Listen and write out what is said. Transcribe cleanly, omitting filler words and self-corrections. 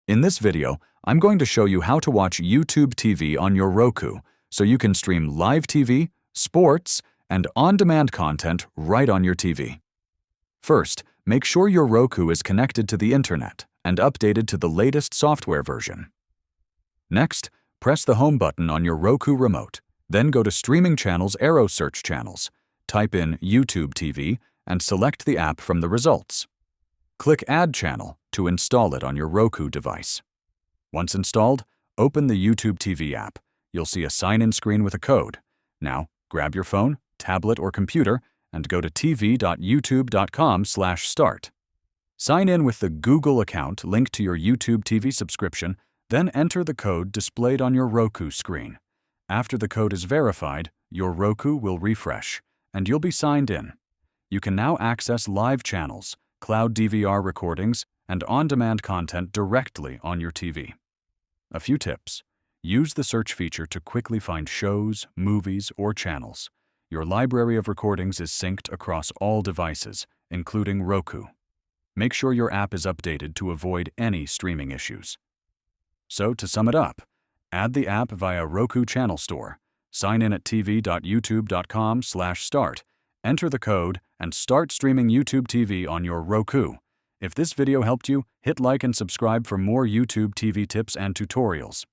In this video, I'm going to show you how to watch YouTube TV on your Roku so you can stream live TV, sports, and on-demand content right on your TV. First, make sure your Roku is connected to the internet and updated to the latest software version. Next, press the home button on your Roku remote, then go to Streaming Channels arrow search channels, type in YouTube TV, and select the app from the results. Click Add Channel to install it on your Roku device. Once installed, open the YouTube TV app. You'll see a sign-in screen with a code. Now, grab your phone, tablet, or computer and go to tv.youtube.com/start. Sign in with the Google account linked to your YouTube TV subscription, then enter the code displayed on your Roku screen. After the code is verified, your Roku will refresh, and you'll be signed in. You can now access live channels, cloud DVR recordings, and on-demand content directly on your TV. A few tips. Use the search feature to quickly find shows, movies, or channels. Your library of recordings is synced across all devices, including Roku. Make sure your app is updated to avoid any streaming issues. So, to sum it up, add the app via Roku Channel Store, sign in at tv.youtube.com/start, enter the code, and start streaming YouTube TV on your Roku. If this video helped you, hit like and subscribe for more YouTube TV tips and tutorials.